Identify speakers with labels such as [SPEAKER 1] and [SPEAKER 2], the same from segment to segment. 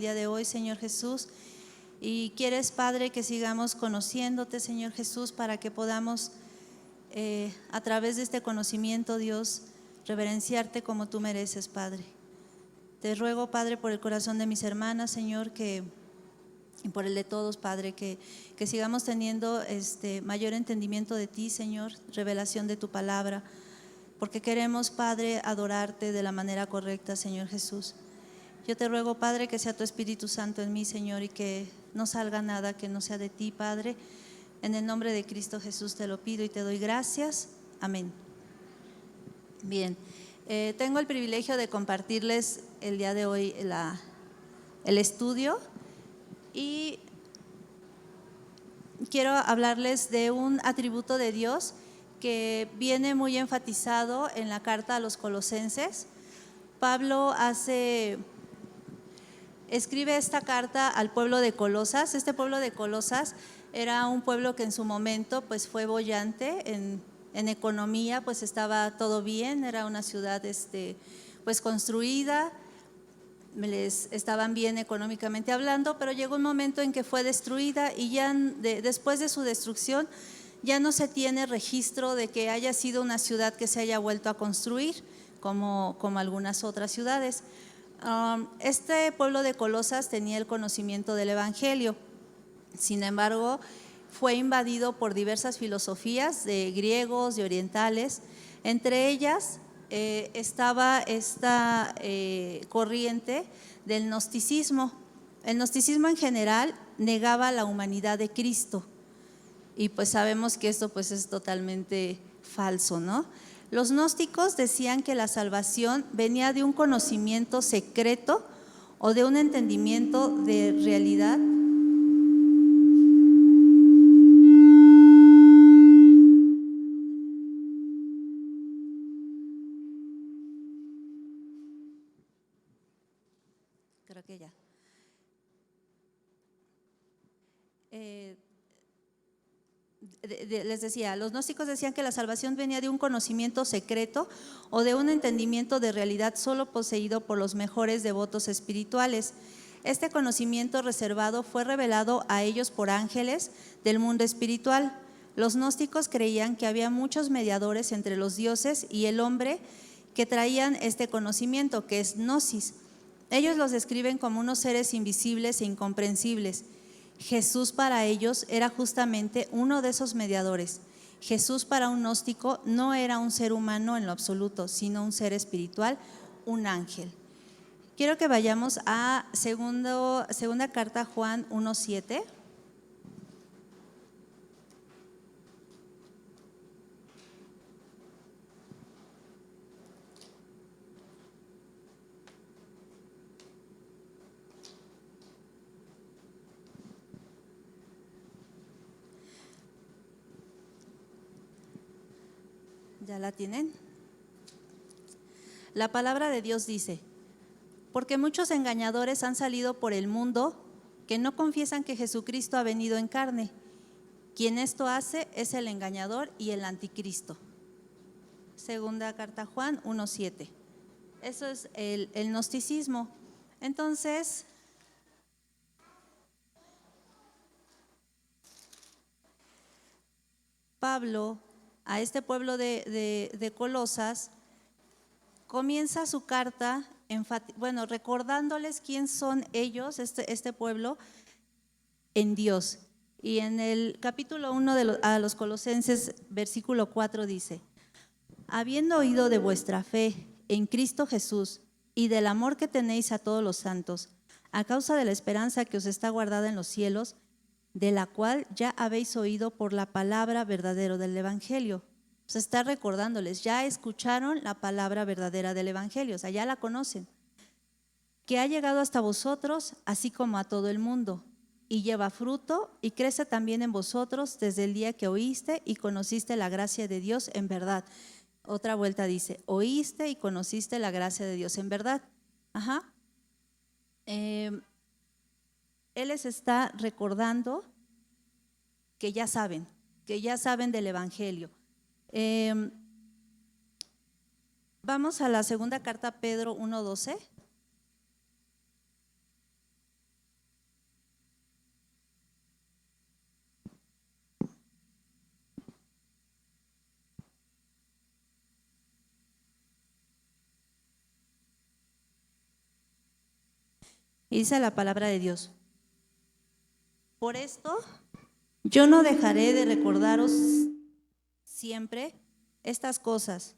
[SPEAKER 1] día de hoy, Señor Jesús, y quieres, Padre, que sigamos conociéndote, Señor Jesús, para que podamos a través de este conocimiento, Dios, reverenciarte como tú mereces, Padre. Te ruego, Padre, por el corazón de mis hermanas, Señor, y por el de todos, Padre, que sigamos teniendo mayor entendimiento de ti, Señor, revelación de tu palabra, porque queremos, Padre, adorarte de la manera correcta, Señor Jesús. Yo te ruego, Padre, que sea tu Espíritu Santo en mí, Señor, y que no salga nada que no sea de ti, Padre. En el nombre de Cristo Jesús te lo pido y te doy gracias. Amén. Bien, tengo el privilegio de compartirles el día de hoy el estudio y quiero hablarles de un atributo de Dios que viene muy enfatizado en la carta a los Colosenses. Pablo escribe esta carta al pueblo de Colosas. Este pueblo de Colosas era un pueblo que en su momento pues fue boyante en economía, pues estaba todo bien, era una ciudad pues construida, estaban bien económicamente hablando, pero llegó un momento en que fue destruida y ya después de su destrucción ya no se tiene registro de que haya sido una ciudad que se haya vuelto a construir como algunas otras ciudades. Este pueblo de Colosas tenía el conocimiento del Evangelio, sin embargo fue invadido por diversas filosofías de griegos, de orientales. Entre ellas estaba esta corriente del gnosticismo. El gnosticismo en general negaba la humanidad de Cristo y pues sabemos que esto pues es totalmente falso, ¿no? Los gnósticos decían que la salvación venía de un conocimiento secreto o de un entendimiento de realidad. Creo que ya. Les decía, los gnósticos decían que la salvación venía de un conocimiento secreto o de un entendimiento de realidad solo poseído por los mejores devotos espirituales. Este conocimiento reservado fue revelado a ellos por ángeles del mundo espiritual. Los gnósticos creían que había muchos mediadores entre los dioses y el hombre que traían este conocimiento, que es gnosis. Ellos los describen como unos seres invisibles e incomprensibles. Jesús para ellos era justamente uno de esos mediadores. Jesús para un gnóstico no era un ser humano en lo absoluto, sino un ser espiritual, un ángel. Quiero que vayamos a segunda carta a Juan 1:7. ¿Ya la tienen? La palabra de Dios dice: porque muchos engañadores han salido por el mundo que no confiesan que Jesucristo ha venido en carne. Quien esto hace es el engañador y el anticristo. Segunda carta a Juan 1:7. Eso es el gnosticismo. Entonces, Pablo a este pueblo de Colosas comienza su carta recordándoles quién son ellos, este pueblo, en Dios. Y en el capítulo 1 a los Colosenses, versículo 4 dice: habiendo oído de vuestra fe en Cristo Jesús y del amor que tenéis a todos los santos, a causa de la esperanza que os está guardada en los cielos, de la cual ya habéis oído por la palabra verdadera del Evangelio. O sea, está recordándoles, ya escucharon la palabra verdadera del Evangelio, o sea, ya la conocen, que ha llegado hasta vosotros, así como a todo el mundo, y lleva fruto y crece también en vosotros desde el día que oíste y conociste la gracia de Dios en verdad. Otra vuelta dice: oíste y conociste la gracia de Dios en verdad. Él les está recordando que ya saben del Evangelio. Vamos a la segunda carta a Pedro 1:12. Y dice la palabra de Dios: por esto yo no dejaré de recordaros siempre estas cosas,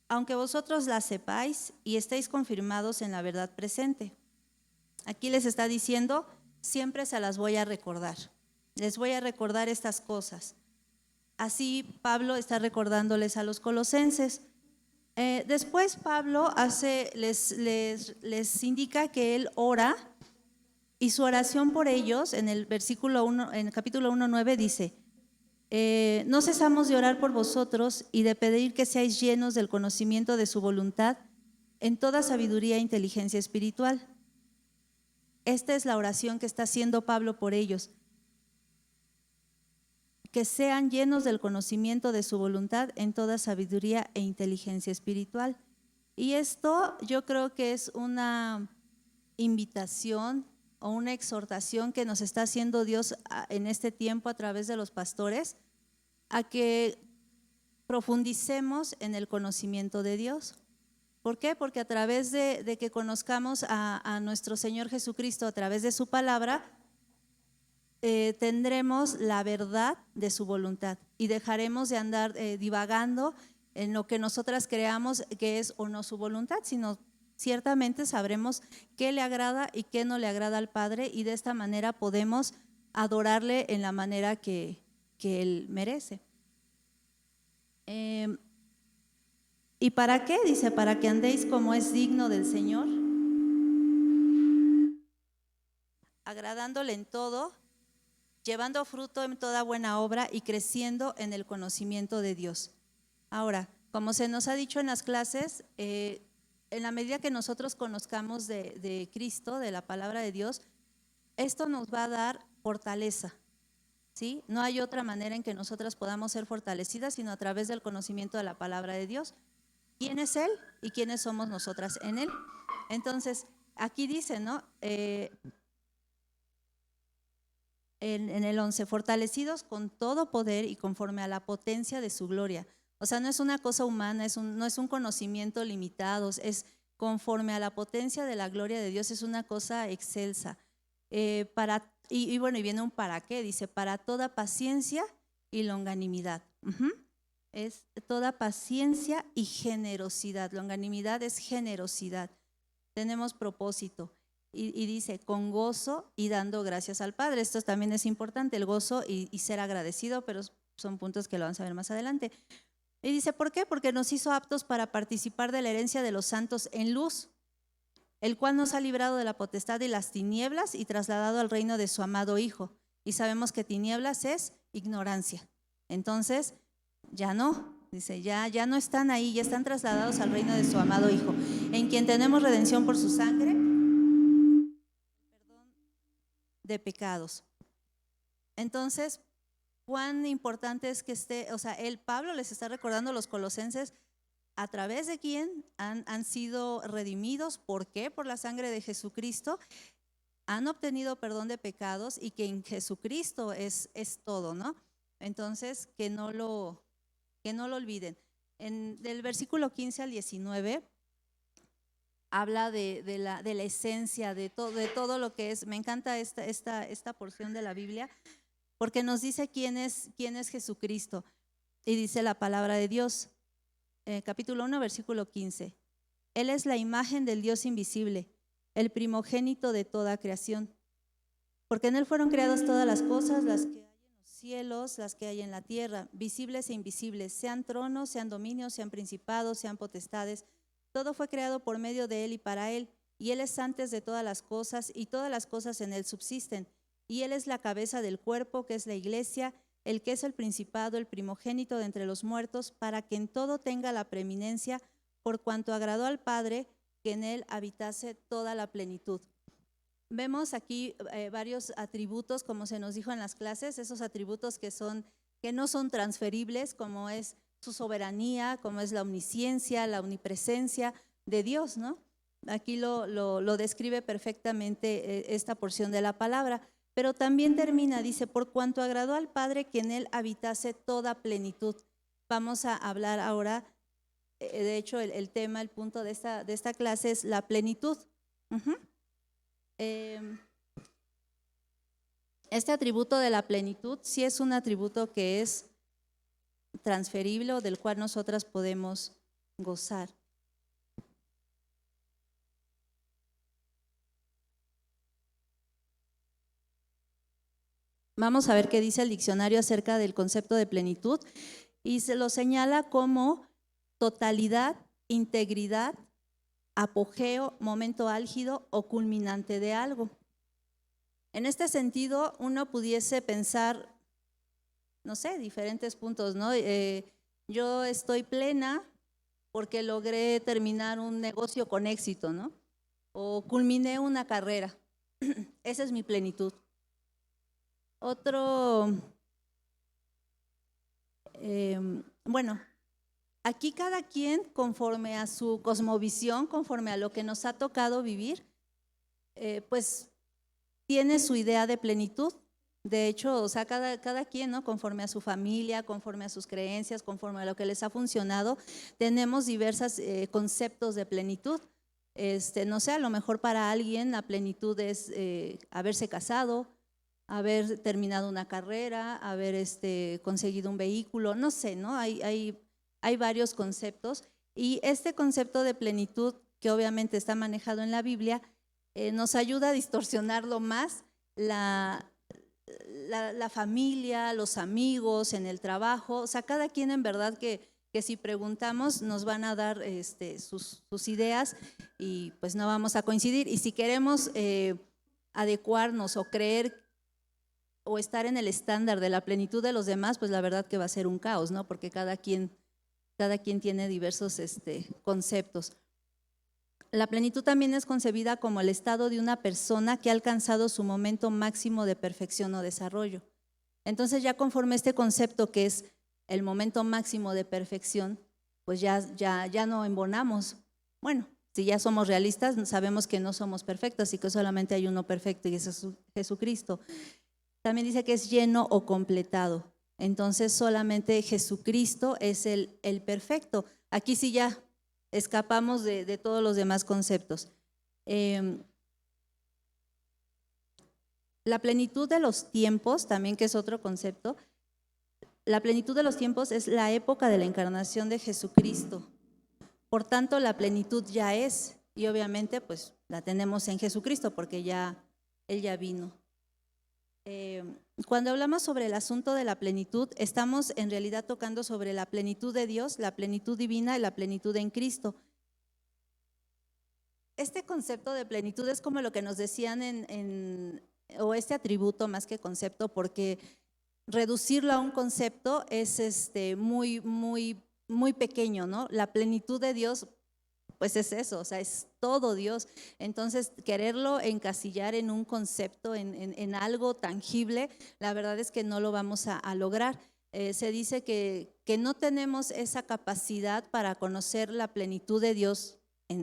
[SPEAKER 1] aunque vosotros las sepáis y estéis confirmados en la verdad presente. Aquí les está diciendo, siempre se las voy a recordar. Les voy a recordar estas cosas. Así Pablo está recordándoles a los colosenses. Después Pablo les indica que él ora, y su oración por ellos en el versículo 1, en el capítulo 1:9 dice: no cesamos de orar por vosotros y de pedir que seáis llenos del conocimiento de su voluntad en toda sabiduría e inteligencia espiritual. Esta es la oración que está haciendo Pablo por ellos, que sean llenos del conocimiento de su voluntad en toda sabiduría e inteligencia espiritual. Y esto yo creo que es una invitación o una exhortación que nos está haciendo Dios en este tiempo a través de los pastores, a que profundicemos en el conocimiento de Dios. ¿Por qué? Porque a través de que conozcamos a nuestro Señor Jesucristo, a través de su palabra, tendremos la verdad de su voluntad y dejaremos de andar divagando en lo que nosotras creamos que es o no su voluntad, sino ciertamente sabremos qué le agrada y qué no le agrada al Padre, y de esta manera podemos adorarle en la manera que Él merece. ¿Y para qué? Dice: para que andéis como es digno del Señor, agradándole en todo, llevando fruto en toda buena obra y creciendo en el conocimiento de Dios. Ahora, como se nos ha dicho en las clases, en la medida que nosotros conozcamos de Cristo, de la palabra de Dios, esto nos va a dar fortaleza, ¿sí? No hay otra manera en que nosotras podamos ser fortalecidas sino a través del conocimiento de la palabra de Dios. ¿Quién es Él y quiénes somos nosotras en Él? Entonces, aquí dice, ¿no? En el 11, fortalecidos con todo poder y conforme a la potencia de su gloria. O sea, no es una cosa humana, no es un conocimiento limitado, es conforme a la potencia de la gloria de Dios, es una cosa excelsa. Y bueno, y viene un para qué, dice: para toda paciencia y longanimidad. Es toda paciencia y generosidad. Longanimidad es generosidad. Tenemos propósito. Y dice: con gozo y dando gracias al Padre. Esto también es importante, el gozo y ser agradecido, pero son puntos que lo vamos a ver más adelante. Y dice: ¿por qué? Porque nos hizo aptos para participar de la herencia de los santos en luz, el cual nos ha librado de la potestad y las tinieblas y trasladado al reino de su amado Hijo. Y sabemos que tinieblas es ignorancia. Entonces, ya no, dice, ya no están ahí, ya están trasladados al reino de su amado Hijo, en quien tenemos redención por su sangre, perdón de pecados. Entonces, cuán importante es que esté, o sea, Pablo les está recordando a los colosenses a través de quién han sido redimidos. ¿Por qué? Por la sangre de Jesucristo. Han obtenido perdón de pecados y que en Jesucristo es todo, ¿no? Entonces, que no lo olviden. Del versículo 15 al 19 habla de la esencia, de todo lo que es. Me encanta esta porción de la Biblia, porque nos dice quién es Jesucristo. Y dice la palabra de Dios, capítulo 1, versículo 15: Él es la imagen del Dios invisible, el primogénito de toda creación, porque en Él fueron creadas todas las cosas, las que hay en los cielos, las que hay en la tierra, visibles e invisibles, sean tronos, sean dominios, sean principados, sean potestades. Todo fue creado por medio de Él y para Él, y Él es antes de todas las cosas, y todas las cosas en Él subsisten. Y Él es la cabeza del cuerpo, que es la iglesia, el que es el principado, el primogénito de entre los muertos, para que en todo tenga la preeminencia, por cuanto agradó al Padre que en Él habitase toda la plenitud. Vemos aquí varios atributos, como se nos dijo en las clases, esos atributos que no son transferibles, como es su soberanía, como es la omnisciencia, la omnipresencia de Dios, ¿no? Aquí lo describe perfectamente esta porción de la palabra. Pero también termina, dice: por cuanto agradó al Padre que en Él habitase toda plenitud. Vamos a hablar ahora, de hecho el tema, el punto de esta clase es la plenitud. Eh, Este atributo de la plenitud sí es un atributo que es transferible o del cual nosotras podemos gozar. Vamos a ver qué dice el diccionario acerca del concepto de plenitud y se lo señala como totalidad, integridad, apogeo, momento álgido o culminante de algo. En este sentido, uno pudiese pensar, no sé, diferentes puntos, ¿no? Yo estoy plena porque logré terminar un negocio con éxito, ¿no? O culminé una carrera. Esa es mi plenitud. Bueno, aquí cada quien, conforme a su cosmovisión, conforme a lo que nos ha tocado vivir, pues tiene su idea de plenitud. De hecho, o sea, cada quien, ¿no? Conforme a su familia, conforme a sus creencias, conforme a lo que les ha funcionado, tenemos diversos conceptos de plenitud. No sé, a lo mejor para alguien la plenitud es haberse casado, haber terminado una carrera, haber conseguido un vehículo, no sé, ¿no? Hay varios conceptos y este concepto de plenitud, que obviamente está manejado en la Biblia, nos ayuda a distorsionarlo más la familia, los amigos, en el trabajo. O sea, cada quien en verdad que si preguntamos nos van a dar sus ideas y pues no vamos a coincidir. Y si queremos adecuarnos o creer o estar en el estándar de la plenitud de los demás, pues la verdad que va a ser un caos, ¿no? Porque cada quien tiene diversos conceptos. La plenitud también es concebida como el estado de una persona que ha alcanzado su momento máximo de perfección o desarrollo. Entonces, ya conforme este concepto que es el momento máximo de perfección, pues ya no embonamos. Bueno, si ya somos realistas, sabemos que no somos perfectos y que solamente hay uno perfecto y ese es Jesucristo. También dice que es lleno o completado. Entonces solamente Jesucristo es el perfecto. Aquí sí ya escapamos de todos los demás conceptos. La plenitud de los tiempos, también que es otro concepto. La plenitud de los tiempos es la época de la encarnación de Jesucristo. Por tanto, la plenitud ya es, y obviamente pues la tenemos en Jesucristo porque Él ya vino. Cuando hablamos sobre el asunto de la plenitud, estamos en realidad tocando sobre la plenitud de Dios, la plenitud divina y la plenitud en Cristo. Este concepto de plenitud es como lo que nos decían o este atributo más que concepto, porque reducirlo a un concepto es muy, muy, muy pequeño, ¿no? La plenitud de Dios, pues es eso, o sea, es todo Dios. Entonces, quererlo encasillar en un concepto, en algo tangible, la verdad es que no lo vamos a lograr. Se dice que no tenemos esa capacidad para conocer la plenitud de Dios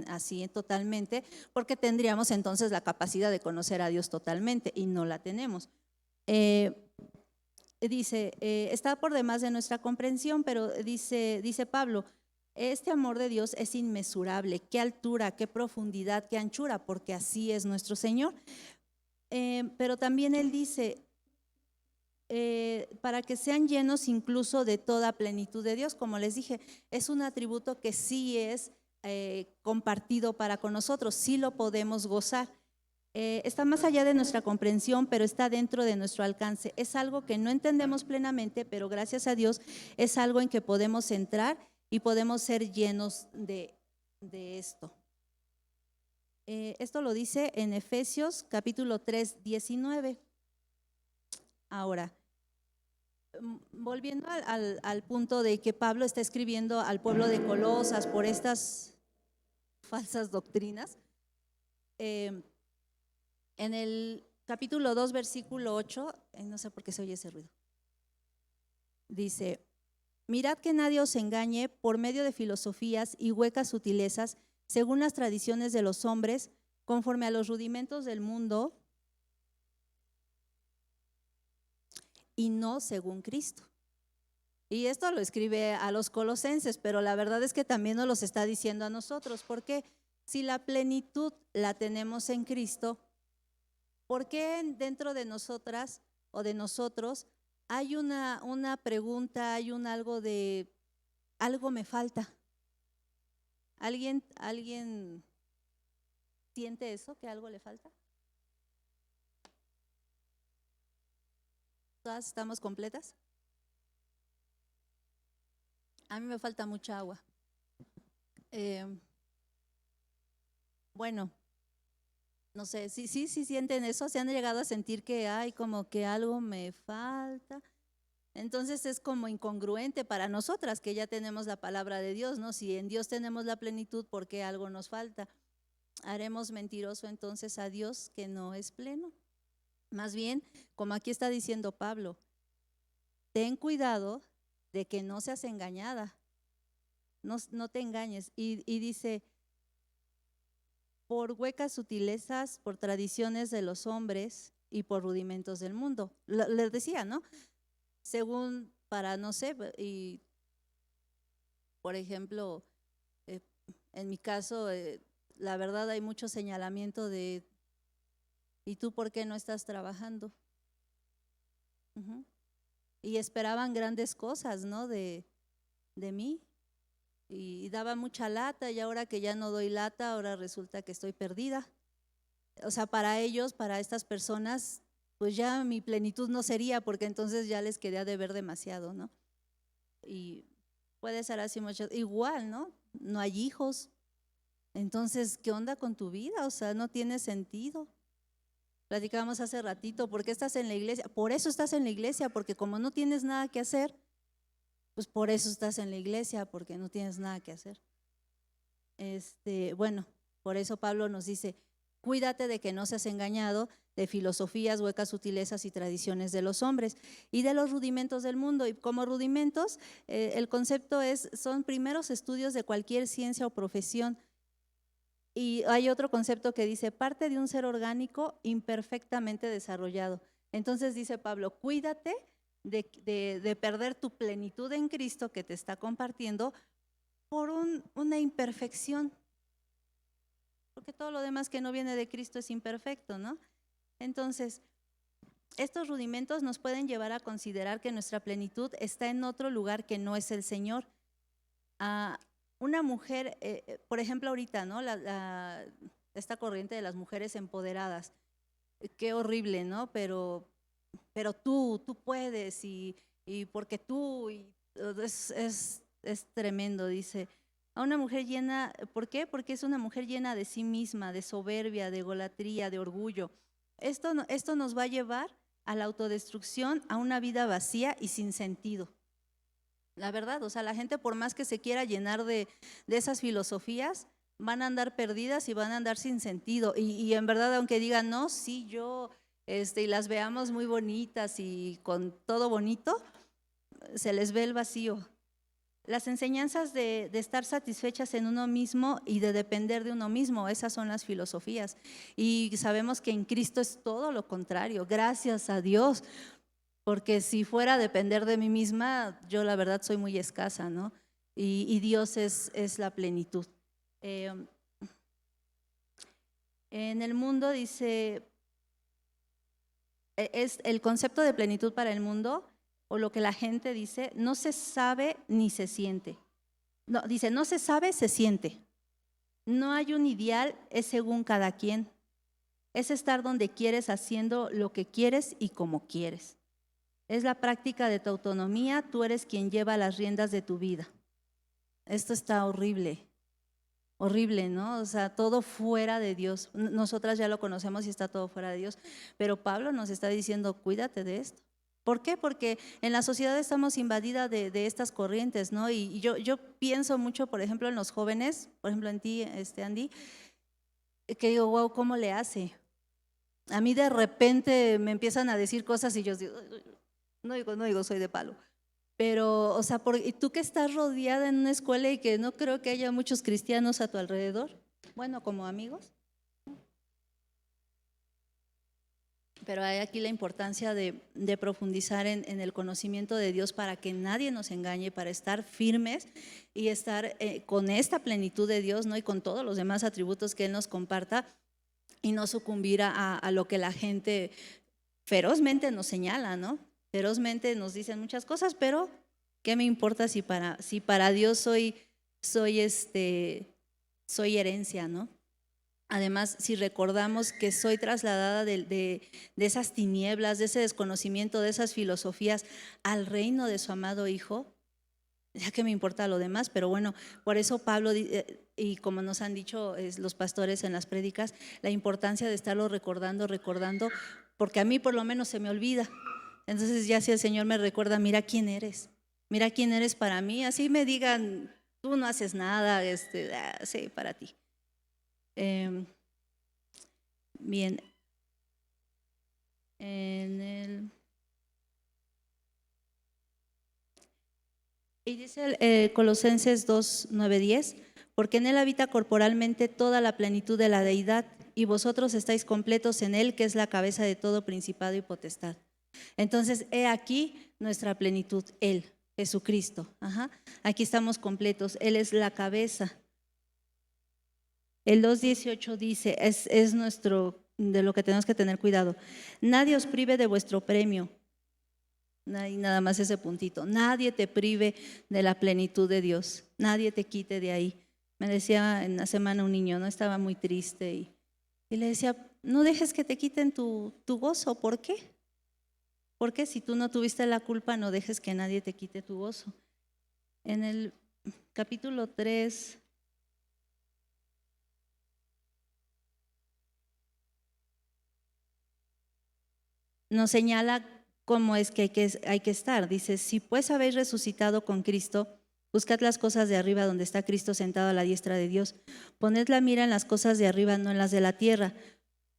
[SPEAKER 1] así totalmente, porque tendríamos entonces la capacidad de conocer a Dios totalmente y no la tenemos. Dice, está por demás de nuestra comprensión, pero dice Pablo, este amor de Dios es inmesurable, qué altura, qué profundidad, qué anchura, porque así es nuestro Señor. Pero también Él dice, para que sean llenos incluso de toda plenitud de Dios, como les dije, es un atributo que sí es compartido para con nosotros, sí lo podemos gozar. Está más allá de nuestra comprensión, pero está dentro de nuestro alcance. Es algo que no entendemos plenamente, pero gracias a Dios es algo en que podemos entrar y podemos ser llenos de esto. Esto lo dice en Efesios capítulo 3, 19. Ahora, volviendo al punto de que Pablo está escribiendo al pueblo de Colosas por estas falsas doctrinas, en el capítulo 2, versículo 8, no sé por qué se oye ese ruido, dice, mirad que nadie os engañe por medio de filosofías y huecas sutilezas, según las tradiciones de los hombres, conforme a los rudimentos del mundo y no según Cristo. Y esto lo escribe a los colosenses, pero la verdad es que también nos los está diciendo a nosotros, porque si la plenitud la tenemos en Cristo, ¿por qué dentro de nosotras o de nosotros hay una pregunta, hay un algo de, algo me falta? ¿Alguien siente eso, que algo le falta? ¿Todas estamos completas? A mí me falta mucha agua. Bueno, no sé, sí sienten eso, se han llegado a sentir que hay como que algo me falta. Entonces es como incongruente para nosotras que ya tenemos la palabra de Dios, ¿no? Si en Dios tenemos la plenitud, ¿por qué algo nos falta? Haremos mentiroso entonces a Dios que no es pleno. Más bien, como aquí está diciendo Pablo, ten cuidado de que no seas engañada, no te engañes. Y dice, por huecas sutilezas, por tradiciones de los hombres y por rudimentos del mundo. Les decía, ¿no? Según, para no sé, y por ejemplo, en mi caso, la verdad hay mucho señalamiento de, ¿y tú por qué no estás trabajando? Y esperaban grandes cosas, ¿no? De mí. Y daba mucha lata, y ahora que ya no doy lata, ahora resulta que estoy perdida. O sea, para ellos, para estas personas, pues ya mi plenitud no sería, porque entonces ya les quedé a deber demasiado, ¿no? Y puede ser así mucho. Igual, ¿no? No hay hijos. Entonces, ¿qué onda con tu vida? O sea, no tiene sentido. Platicábamos hace ratito, ¿por qué estás en la iglesia? Por eso estás en la iglesia, porque como no tienes nada que hacer, pues por eso estás en la iglesia, porque no tienes nada que hacer. Bueno, por eso Pablo nos dice, cuídate de que no seas engañado de filosofías, huecas sutilezas y tradiciones de los hombres y de los rudimentos del mundo. Y como rudimentos, el concepto son primeros estudios de cualquier ciencia o profesión. Y hay otro concepto que dice, parte de un ser orgánico imperfectamente desarrollado. Entonces dice Pablo, cuídate de perder tu plenitud en Cristo que te está compartiendo por una imperfección, porque todo lo demás que no viene de Cristo es imperfecto, ¿no? Entonces, estos rudimentos nos pueden llevar a considerar que nuestra plenitud está en otro lugar que no es el Señor. Una mujer, por ejemplo ahorita, ¿no? Esta corriente de las mujeres empoderadas, qué horrible, ¿no? Pero tú puedes y porque tú, es tremendo, dice. A una mujer llena, ¿por qué? Porque es una mujer llena de sí misma, de soberbia, de egolatría, de orgullo. Esto nos va a llevar a la autodestrucción, a una vida vacía y sin sentido. La verdad, o sea, la gente por más que se quiera llenar de esas filosofías, van a andar perdidas y van a andar sin sentido. Y en verdad, aunque digan, no, sí, yo, y las veamos muy bonitas y con todo bonito, se les ve el vacío. Las enseñanzas de estar satisfechas en uno mismo y de depender de uno mismo, esas son las filosofías. Y sabemos que en Cristo es todo lo contrario, gracias a Dios, porque si fuera a depender de mí misma, yo la verdad soy muy escasa, ¿no? Y Dios es la plenitud. En el mundo dice, es el concepto de plenitud para el mundo, o lo que la gente dice, no se sabe ni se siente. No, dice, no se sabe, se siente. No hay un ideal, es según cada quien. Es estar donde quieres, haciendo lo que quieres y como quieres. Es la práctica de tu autonomía, tú eres quien lleva las riendas de tu vida. Esto está horrible, horrible, ¿no? O sea, todo fuera de Dios. Nosotras ya lo conocemos y está todo fuera de Dios, pero Pablo nos está diciendo, cuídate de esto. ¿Por qué? Porque en la sociedad estamos invadidas de estas corrientes, ¿no? Y yo pienso mucho, por ejemplo, en los jóvenes, por ejemplo en ti, Andy, que digo, wow, ¿cómo le hace? A mí de repente me empiezan a decir cosas y yo digo, no digo, soy de palo. Pero, o sea, y tú que estás rodeada en una escuela y que no creo que haya muchos cristianos a tu alrededor, bueno, como amigos. Pero hay aquí la importancia de profundizar en el conocimiento de Dios para que nadie nos engañe, para estar firmes y estar con esta plenitud de Dios, ¿no? Y con todos los demás atributos que Él nos comparta, y no sucumbir a lo que la gente ferozmente nos señala, ¿no? Ferozmente nos dicen muchas cosas, pero ¿qué me importa si para Dios soy herencia, ¿no? Además, si recordamos que soy trasladada de esas tinieblas, de ese desconocimiento, de esas filosofías al reino de su amado Hijo, ya que me importa lo demás, pero bueno, por eso Pablo, y como nos han dicho los pastores en las prédicas, la importancia de estarlo recordando, porque a mí por lo menos se me olvida. Entonces ya si el Señor me recuerda, mira quién eres para mí, así me digan, tú no haces nada, sí, para ti. Bien, y dice Colosenses 2, 9, 10, porque en él habita corporalmente toda la plenitud de la deidad, y vosotros estáis completos en él, que es la cabeza de todo principado y potestad. Entonces, he aquí nuestra plenitud, él, Jesucristo. Aquí estamos completos, él es la cabeza. El 2:18 dice, es nuestro, de lo que tenemos que tener cuidado. Nadie os prive de vuestro premio. Y nada más ese puntito. Nadie te prive de la plenitud de Dios. Nadie te quite de ahí. Me decía en la semana un niño, no estaba muy triste y le decía, no dejes que te quiten tu gozo. ¿Por qué? Porque si tú no tuviste la culpa, no dejes que nadie te quite tu gozo. En el capítulo 3, nos señala cómo es que hay que estar. Dice, si pues habéis resucitado con Cristo, buscad las cosas de arriba donde está Cristo sentado a la diestra de Dios. Poned la mira en las cosas de arriba, no en las de la tierra,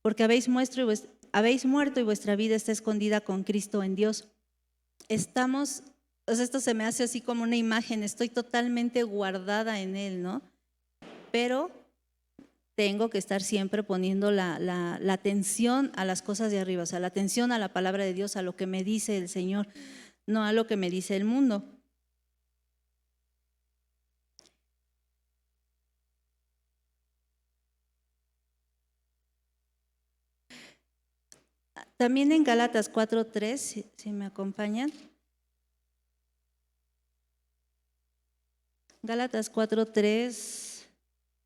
[SPEAKER 1] porque habéis muerto y vuestra vida está escondida con Cristo en Dios. Estamos, esto se me hace así como una imagen, estoy totalmente guardada en Él, ¿no? Pero tengo que estar siempre poniendo la atención a las cosas de arriba, o sea, la atención a la palabra de Dios, a lo que me dice el Señor, no a lo que me dice el mundo. También en Gálatas 4:3, si me acompañan. Gálatas 4:3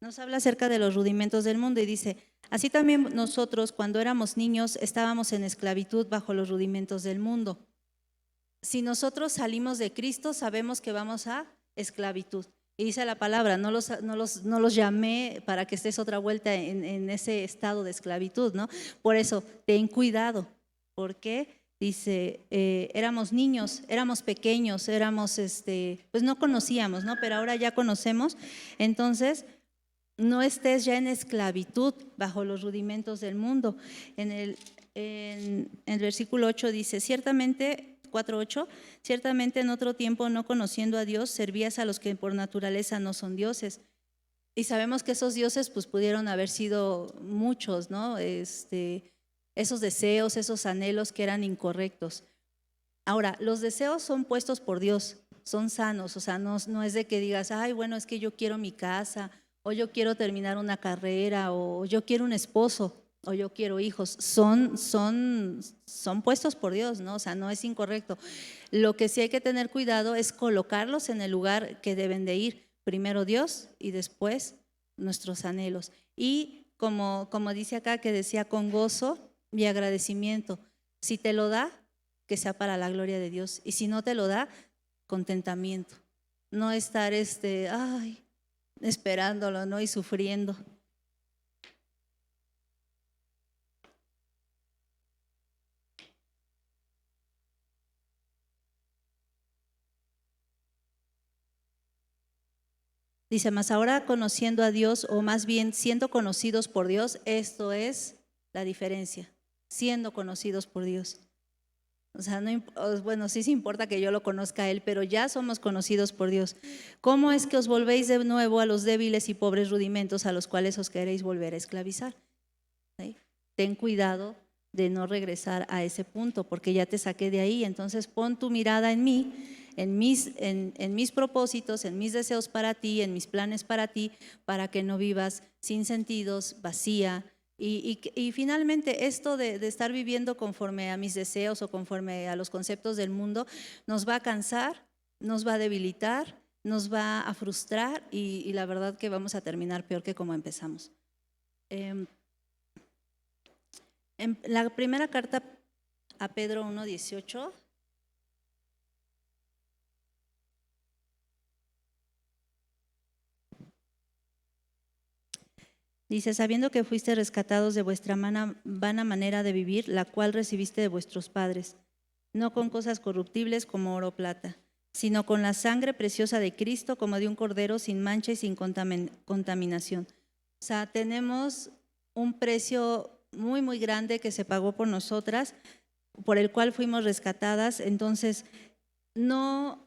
[SPEAKER 1] nos habla acerca de los rudimentos del mundo y dice, así también nosotros cuando éramos niños estábamos en esclavitud bajo los rudimentos del mundo. Si nosotros salimos de Cristo, sabemos que vamos a esclavitud. Y dice la palabra, no los llamé para que estés otra vuelta en ese estado de esclavitud, ¿no? Por eso, ten cuidado, porque dice, éramos niños, éramos pequeños, pues no conocíamos, ¿no? Pero ahora ya conocemos, entonces no estés ya en esclavitud bajo los rudimentos del mundo. En el versículo 8 dice, ciertamente 4:8, ciertamente en otro tiempo no conociendo a Dios, servías a los que por naturaleza no son dioses. Y sabemos que esos dioses pues pudieron haber sido muchos, ¿no? Esos deseos, esos anhelos que eran incorrectos. Ahora, los deseos son puestos por Dios, son sanos, o sea, no es de que digas, ay, bueno, es que yo quiero mi casa, o yo quiero terminar una carrera, o yo quiero un esposo, o yo quiero hijos, son puestos por Dios, ¿no? O sea, no es incorrecto. Lo que sí hay que tener cuidado es colocarlos en el lugar que deben de ir, primero Dios y después nuestros anhelos. Y como dice acá, que decía, con gozo y agradecimiento, si te lo da, que sea para la gloria de Dios, y si no te lo da, contentamiento, no estar esperándolo, ¿no? Y sufriendo. Dice, más ahora conociendo a Dios, o más bien siendo conocidos por Dios, esto es la diferencia, siendo conocidos por Dios. O sea, bueno, sí se importa que yo lo conozca a Él, pero ya somos conocidos por Dios. ¿Cómo es que os volvéis de nuevo a los débiles y pobres rudimentos a los cuales os queréis volver a esclavizar? ¿Sí? Ten cuidado de no regresar a ese punto, porque ya te saqué de ahí. Entonces pon tu mirada en mí, en mis propósitos, en mis deseos para ti, en mis planes para ti, para que no vivas sin sentidos, vacía, Y finalmente esto de estar viviendo conforme a mis deseos o conforme a los conceptos del mundo nos va a cansar, nos va a debilitar, nos va a frustrar y la verdad que vamos a terminar peor que como empezamos. En la primera carta a Pedro 1:18 dice: sabiendo que fuiste rescatados de vuestra vana manera de vivir, la cual recibiste de vuestros padres, no con cosas corruptibles como oro o plata, sino con la sangre preciosa de Cristo, como de un cordero sin mancha y sin contaminación. O sea, tenemos un precio muy, muy grande que se pagó por nosotras, por el cual fuimos rescatadas. Entonces, no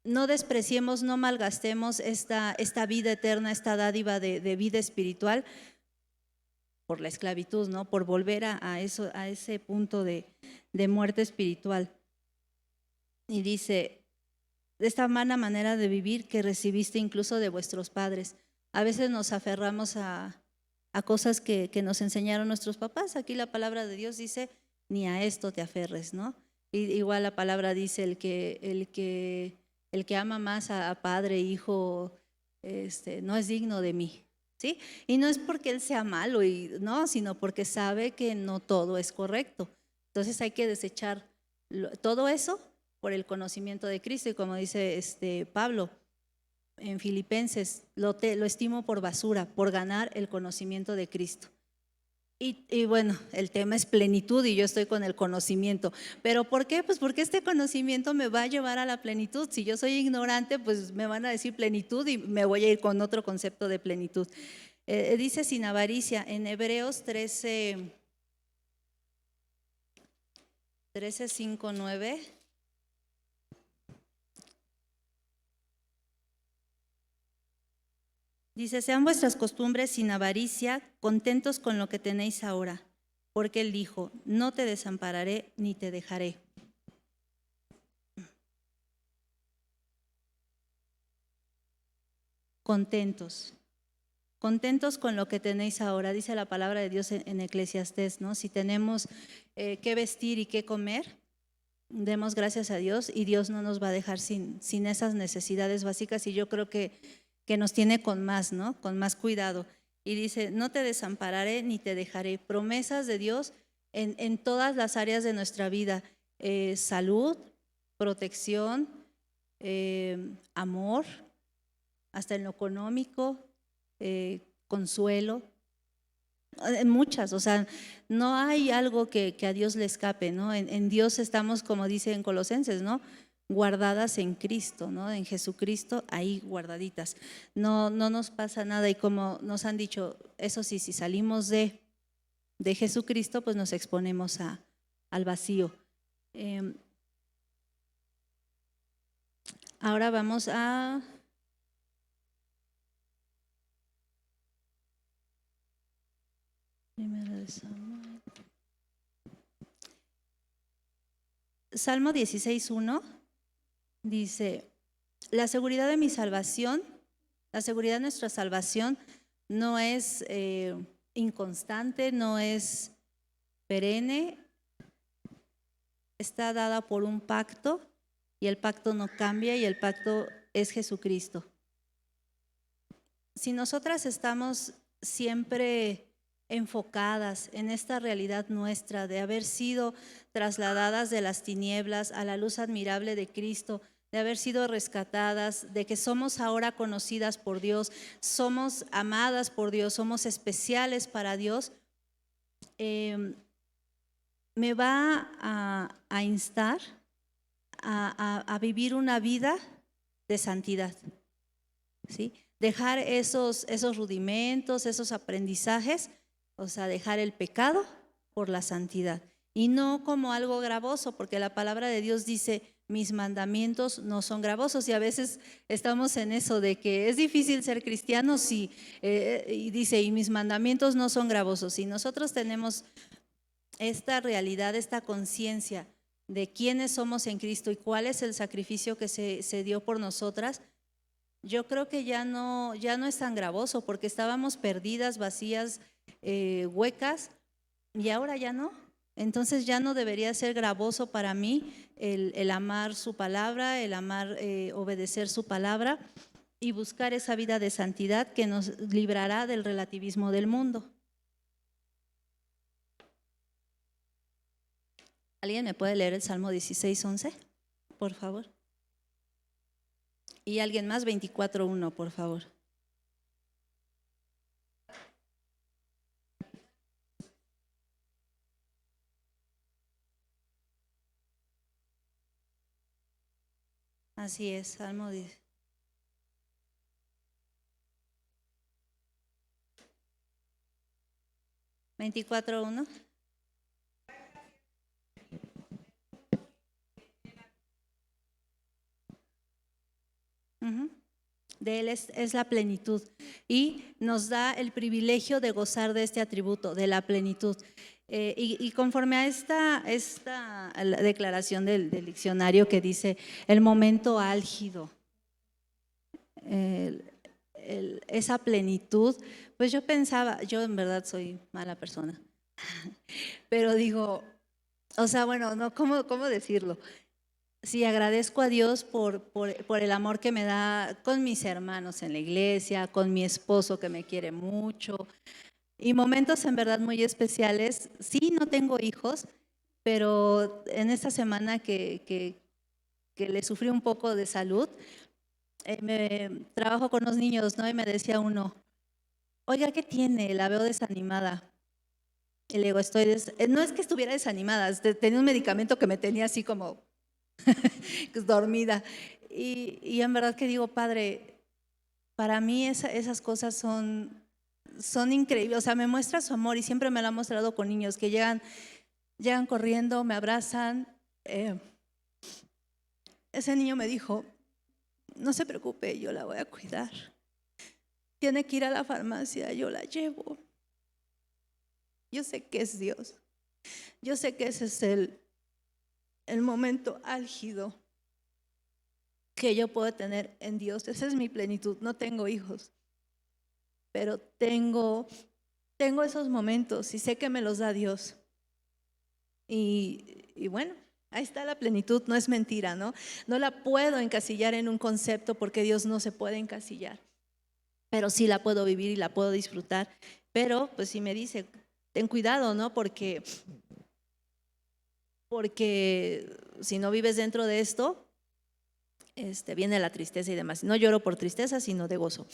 [SPEAKER 1] despreciemos, no malgastemos esta vida eterna, esta dádiva de vida espiritual por la esclavitud, ¿no? Por volver a ese punto de muerte espiritual. Y dice, de esta mala manera de vivir que recibiste incluso de vuestros padres. A veces nos aferramos a cosas que nos enseñaron nuestros papás. Aquí la palabra de Dios dice, ni a esto te aferres, ¿no? Y igual la palabra dice, el que ama más a padre, hijo, no es digno de mí, ¿sí? Y no es porque él sea malo, no, sino porque sabe que no todo es correcto. Entonces hay que desechar todo eso por el conocimiento de Cristo. Y como dice Pablo en Filipenses, lo estimo por basura, por ganar el conocimiento de Cristo. Y bueno, el tema es plenitud y yo estoy con el conocimiento. ¿Pero por qué? Pues porque este conocimiento me va a llevar a la plenitud. Si yo soy ignorante, pues me van a decir plenitud y me voy a ir con otro concepto de plenitud. Dice sin avaricia en Hebreos 13:5-9. Dice, sean vuestras costumbres sin avaricia, contentos con lo que tenéis ahora, porque Él dijo, no te desampararé ni te dejaré. Contentos con lo que tenéis ahora, dice la palabra de Dios en Eclesiastés, ¿no? Si tenemos qué vestir y qué comer, demos gracias a Dios y Dios no nos va a dejar sin esas necesidades básicas, y yo creo que nos tiene con más, ¿no? Con más cuidado. Y dice, no te desampararé ni te dejaré. Promesas de Dios en todas las áreas de nuestra vida. Salud, protección, amor, hasta en lo económico, consuelo. Muchas, o sea, no hay algo que a Dios le escape, ¿no? En Dios estamos, como dice en Colosenses, ¿no? Guardadas en Cristo, ¿no? En Jesucristo, ahí guardaditas. No nos pasa nada, y como nos han dicho, eso sí, si salimos de Jesucristo, pues nos exponemos al vacío. Ahora vamos a Salmo 16:1. Dice, la seguridad de mi salvación, la seguridad de nuestra salvación no es inconstante, no es perenne, está dada por un pacto, y el pacto no cambia, y el pacto es Jesucristo. Si nosotras estamos siempre enfocadas en esta realidad nuestra de haber sido trasladadas de las tinieblas a la luz admirable de Cristo, de haber sido rescatadas, de que somos ahora conocidas por Dios, somos amadas por Dios, somos especiales para Dios, me va a instar a vivir una vida de santidad, ¿sí? Dejar esos rudimentos, esos aprendizajes, o sea, dejar el pecado por la santidad, y no como algo gravoso, porque la palabra de Dios dice, mis mandamientos no son gravosos, y a veces estamos en eso de que es difícil ser cristianos y dice, y mis mandamientos no son gravosos. Y nosotros tenemos esta realidad, esta conciencia de quiénes somos en Cristo y cuál es el sacrificio que se dio por nosotras. Yo creo que ya no es tan gravoso, porque estábamos perdidas, vacías, huecas, y ahora ya no. Entonces ya no debería ser gravoso para mí el amar su palabra, el amar obedecer su palabra y buscar esa vida de santidad que nos librará del relativismo del mundo. ¿Alguien me puede leer el Salmo 16:11, por favor? Y alguien más, 24:1, por favor. Así es, Salmo 10. 24:1. De Él es la plenitud y nos da el privilegio de gozar de este atributo, de la plenitud. Y conforme a esta la declaración del diccionario que dice el momento álgido, esa plenitud, pues yo pensaba, yo en verdad soy mala persona, pero digo, o sea, bueno, no, ¿cómo decirlo? Sí, agradezco a Dios por el amor que me da con mis hermanos en la iglesia, con mi esposo que me quiere mucho, y momentos en verdad muy especiales. Sí, no tengo hijos, pero en esta semana que le sufrí un poco de salud, trabajo con los niños, ¿no? Y me decía uno, oiga, ¿qué tiene? La veo desanimada. Y le digo, no es que estuviera desanimada, tenía un medicamento que me tenía así como dormida. Y en verdad que digo, Padre, para mí esas cosas son increíbles. O sea, me muestra su amor y siempre me lo ha mostrado con niños que llegan corriendo, me abrazan. Ese niño me dijo, no se preocupe, yo la voy a cuidar. Tiene que ir a la farmacia, yo la llevo. Yo sé que es Dios. Yo sé que ese es el momento álgido que yo puedo tener en Dios. Esa es mi plenitud. No tengo hijos, pero tengo esos momentos y sé que me los da Dios. Y bueno, ahí está la plenitud, no es mentira, ¿no? No la puedo encasillar en un concepto porque Dios no se puede encasillar, pero sí la puedo vivir y la puedo disfrutar. Pero pues si me dice, ten cuidado, ¿no? Porque si no vives dentro de esto, viene la tristeza y demás. No lloro por tristeza, sino de gozo.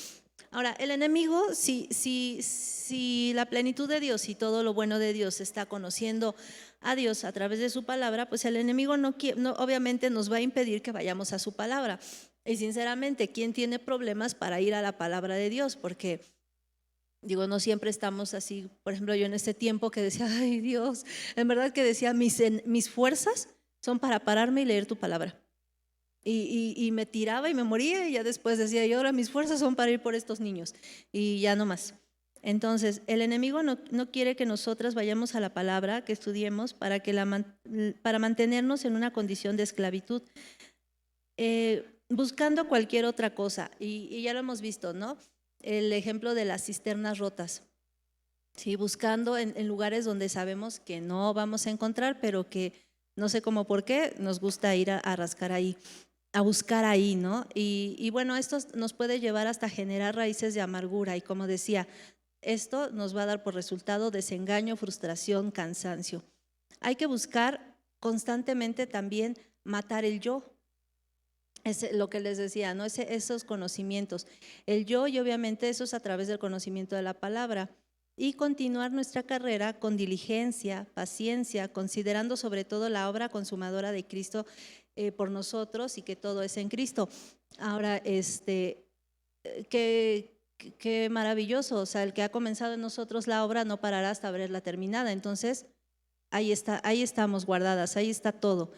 [SPEAKER 1] Ahora, el enemigo, si la plenitud de Dios y todo lo bueno de Dios está conociendo a Dios a través de su palabra, pues el enemigo no, obviamente nos va a impedir que vayamos a su palabra. Y sinceramente, ¿quién tiene problemas para ir a la palabra de Dios? Porque digo, no siempre estamos así. Por ejemplo, yo en este tiempo que decía, ay Dios, en verdad que decía, mis fuerzas son para pararme y leer tu palabra. Y me tiraba y me moría, y ya después decía, y ahora mis fuerzas son para ir por estos niños, y ya no más. Entonces, el enemigo no quiere que nosotras vayamos a la palabra, que estudiemos para mantenernos en una condición de esclavitud, buscando cualquier otra cosa. Y ya lo hemos visto, ¿no? El ejemplo de las cisternas rotas. Sí, buscando en lugares donde sabemos que no vamos a encontrar, pero que no sé cómo por qué nos gusta ir a rascar ahí, a buscar ahí, ¿no? Y bueno, esto nos puede llevar hasta generar raíces de amargura, y como decía, esto nos va a dar por resultado desengaño, frustración, cansancio. Hay que buscar constantemente también matar el yo. Es lo que les decía, ¿no? Esos conocimientos. El yo, y obviamente eso es a través del conocimiento de la palabra. Y continuar nuestra carrera con diligencia, paciencia, considerando sobre todo la obra consumadora de Cristo por nosotros, y que todo es en Cristo. Ahora, qué maravilloso, o sea, el que ha comenzado en nosotros la obra no parará hasta verla terminada. Entonces, ahí estamos guardadas, ahí está todo.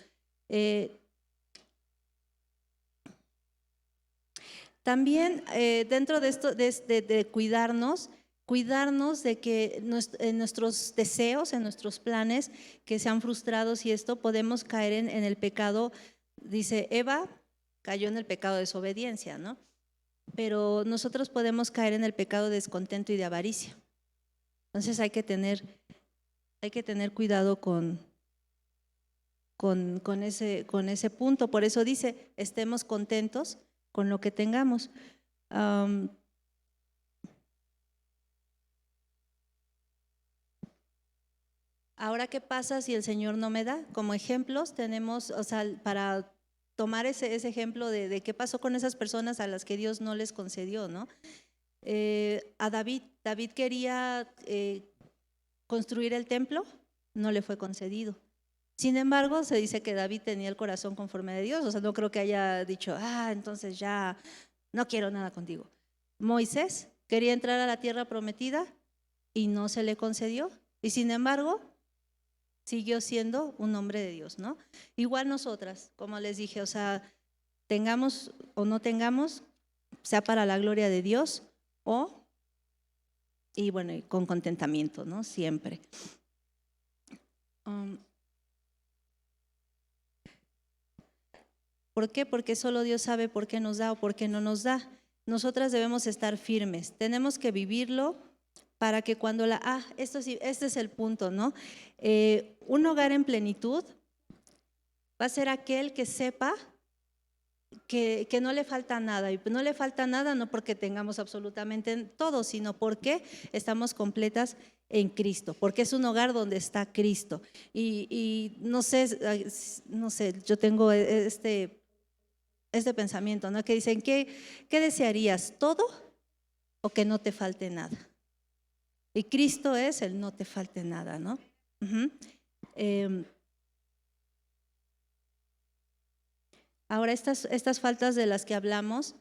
[SPEAKER 1] También dentro de esto, de cuidarnos de que en nuestros deseos, en nuestros planes que sean frustrados, y esto podemos caer en el pecado. Dice, Eva cayó en el pecado de desobediencia, ¿no? Pero nosotros podemos caer en el pecado de descontento y de avaricia. Entonces hay que tener cuidado con ese punto. Por eso dice, estemos contentos con lo que tengamos. Ahora, ¿qué pasa si el Señor no me da? Como ejemplos tenemos, o sea, para tomar ese ejemplo de qué pasó con esas personas a las que Dios no les concedió, ¿no? A David quería construir el templo, no le fue concedido. Sin embargo, se dice que David tenía el corazón conforme a Dios, o sea, no creo que haya dicho, entonces ya no quiero nada contigo. Moisés quería entrar a la tierra prometida y no se le concedió, y sin embargo, siguió siendo un hombre de Dios, ¿no? Igual nosotras, como les dije, o sea, tengamos o no tengamos, sea para la gloria de Dios y bueno, y con contentamiento, ¿no? Siempre. ¿Por qué? Porque solo Dios sabe por qué nos da o por qué no nos da. Nosotras debemos estar firmes, tenemos que vivirlo para que cuando este es el punto, ¿no? Un hogar en plenitud va a ser aquel que sepa que no le falta nada, y no le falta nada no porque tengamos absolutamente todo, sino porque estamos completas en Cristo, porque es un hogar donde está Cristo. Y no sé, yo tengo este pensamiento, ¿no? Que dicen, ¿qué desearías? ¿Todo o que no te falte nada? Y Cristo es el no te falte nada, ¿no? Ahora, estas faltas de las que hablamos,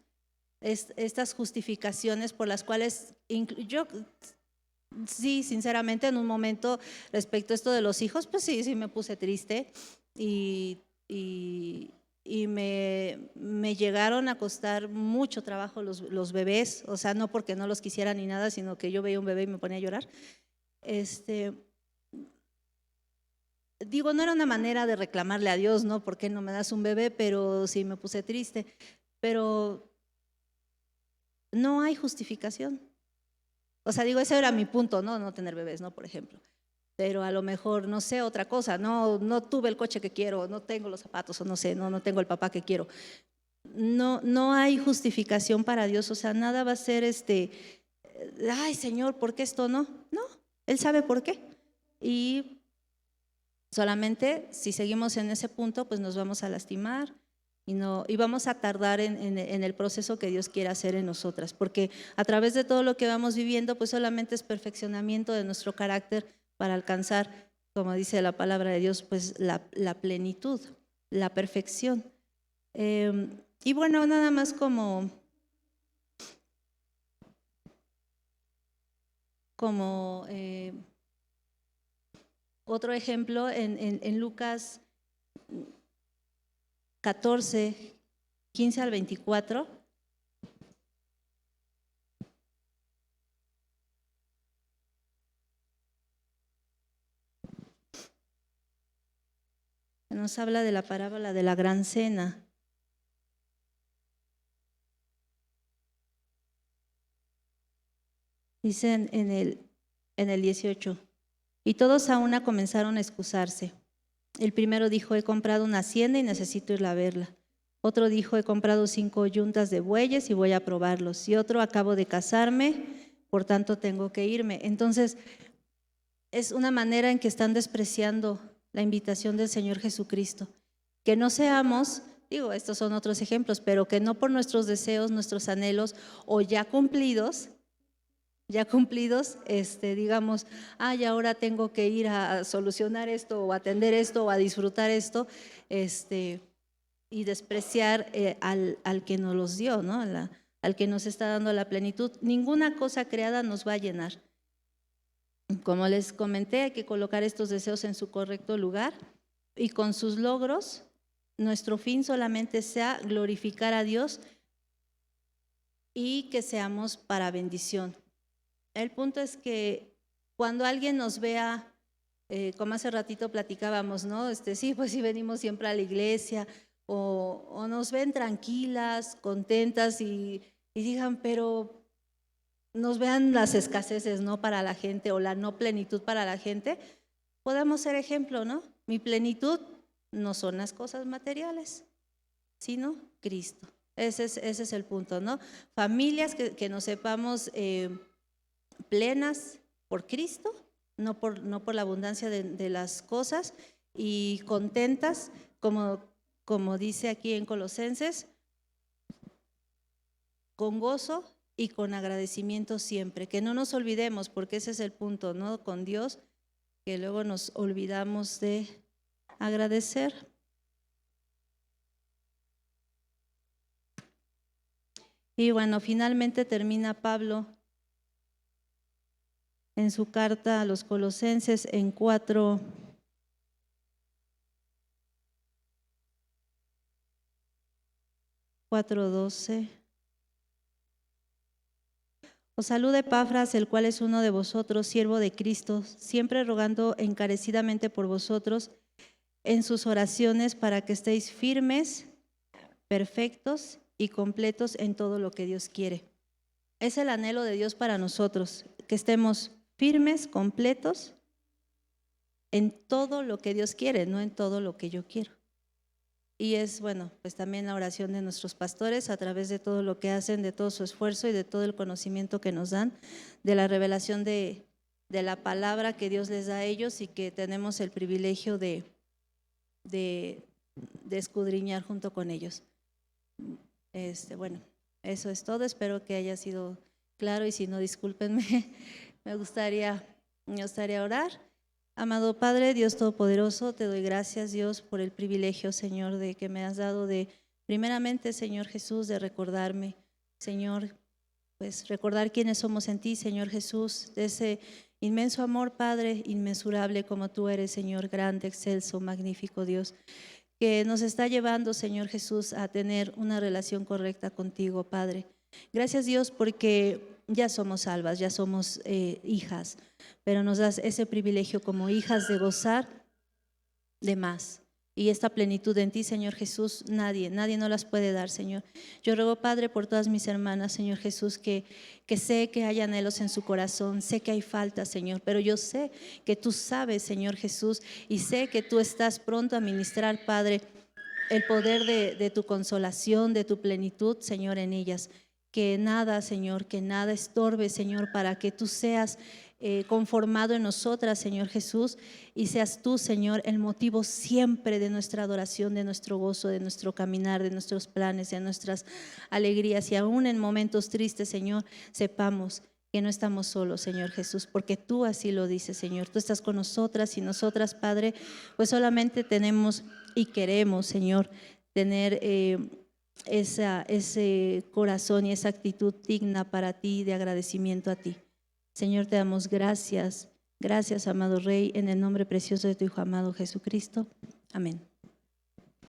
[SPEAKER 1] estas justificaciones por las cuales yo, sí, sinceramente, en un momento respecto a esto de los hijos, pues sí me puse triste y me llegaron a costar mucho trabajo los bebés, o sea, no porque no los quisiera ni nada, sino que yo veía un bebé y me ponía a llorar. Digo, no era una manera de reclamarle a Dios, ¿no? ¿Por qué no me das un bebé? Pero sí me puse triste. Pero no hay justificación. O sea, digo, ese era mi punto, ¿no? No tener bebés, ¿no? Por ejemplo. Pero a lo mejor, no sé, otra cosa, no tuve el coche que quiero, no tengo los zapatos, o no sé, no tengo el papá que quiero. No hay justificación para Dios, o sea, nada va a ser ay Señor, ¿por qué esto no? No, Él sabe por qué. Y solamente si seguimos en ese punto, pues nos vamos a lastimar y vamos a tardar en el proceso que Dios quiere hacer en nosotras, porque a través de todo lo que vamos viviendo, pues solamente es perfeccionamiento de nuestro carácter para alcanzar, como dice la palabra de Dios, pues la plenitud, la perfección. Y bueno, nada más como otro ejemplo, en Lucas 14, 15 al 24. Nos habla de la parábola de la gran cena. Dicen en el 18, y todos a una comenzaron a excusarse. El primero dijo, he comprado una hacienda y necesito ir a verla. Otro dijo, he comprado 5 yuntas de bueyes y voy a probarlos. Y otro, acabo de casarme, por tanto tengo que irme. Entonces, es una manera en que están despreciando la invitación del Señor Jesucristo. Que no seamos, digo, estos son otros ejemplos, pero que no por nuestros deseos, nuestros anhelos o ya cumplidos, digamos, y ahora tengo que ir a solucionar esto o atender esto o a disfrutar esto, y despreciar al que nos los dio, ¿no? Al que nos está dando la plenitud. Ninguna cosa creada nos va a llenar. Como les comenté, hay que colocar estos deseos en su correcto lugar y con sus logros, nuestro fin solamente sea glorificar a Dios y que seamos para bendición. El punto es que cuando alguien nos vea, como hace ratito platicábamos, ¿no? Sí, pues sí venimos siempre a la iglesia o nos ven tranquilas, contentas y digan, pero nos vean las escaseces, ¿no?, para la gente, o la no plenitud para la gente, podamos ser ejemplo, ¿no? Mi plenitud no son las cosas materiales, sino Cristo. Ese es el punto, ¿no? Familias que nos sepamos plenas por Cristo, no por la abundancia de las cosas, y contentas, como dice aquí en Colosenses, con gozo y con agradecimiento siempre. Que no nos olvidemos, porque ese es el punto, ¿no?, con Dios, que luego nos olvidamos de agradecer. Y bueno, finalmente termina Pablo en su carta a los Colosenses en 4:12. Os saluda Epafras, el cual es uno de vosotros, siervo de Cristo, siempre rogando encarecidamente por vosotros en sus oraciones, para que estéis firmes, perfectos y completos en todo lo que Dios quiere. Es el anhelo de Dios para nosotros, que estemos firmes, completos en todo lo que Dios quiere, no en todo lo que yo quiero. Y es, bueno, pues también la oración de nuestros pastores a través de todo lo que hacen, de todo su esfuerzo y de todo el conocimiento que nos dan, de la revelación de la palabra que Dios les da a ellos, y que tenemos el privilegio de escudriñar junto con ellos. Bueno, eso es todo. Espero que haya sido claro, y si no, discúlpenme. Me gustaría orar. Amado Padre, Dios Todopoderoso, te doy gracias, Dios, por el privilegio, Señor, de que me has dado de, primeramente, Señor Jesús, de recordarme, Señor, pues recordar quiénes somos en ti, Señor Jesús, de ese inmenso amor, Padre, inmensurable como tú eres, Señor, grande, excelso, magnífico Dios, que nos está llevando, Señor Jesús, a tener una relación correcta contigo, Padre. Gracias, Dios, porque ya somos salvas, ya somos hijas, pero nos das ese privilegio como hijas de gozar de más. Y esta plenitud en ti, Señor Jesús, nadie nos las puede dar, Señor. Yo ruego, Padre, por todas mis hermanas, Señor Jesús, que sé que hay anhelos en su corazón, sé que hay faltas, Señor, pero yo sé que tú sabes, Señor Jesús, y sé que tú estás pronto a ministrar, Padre, el poder de tu consolación, de tu plenitud, Señor, en ellas. Que nada, Señor, que nada estorbe, Señor, para que tú seas conformado en nosotras, Señor Jesús, y seas tú, Señor, el motivo siempre de nuestra adoración, de nuestro gozo, de nuestro caminar, de nuestros planes, de nuestras alegrías. Y aún en momentos tristes, Señor, sepamos que no estamos solos, Señor Jesús, porque tú así lo dices, Señor. Tú estás con nosotras, y nosotras, Padre, pues solamente tenemos y queremos, Señor, tener ese corazón y esa actitud digna para ti, de agradecimiento a ti. Señor, te damos gracias. Gracias, amado Rey, en el nombre precioso de tu Hijo amado Jesucristo. Amén.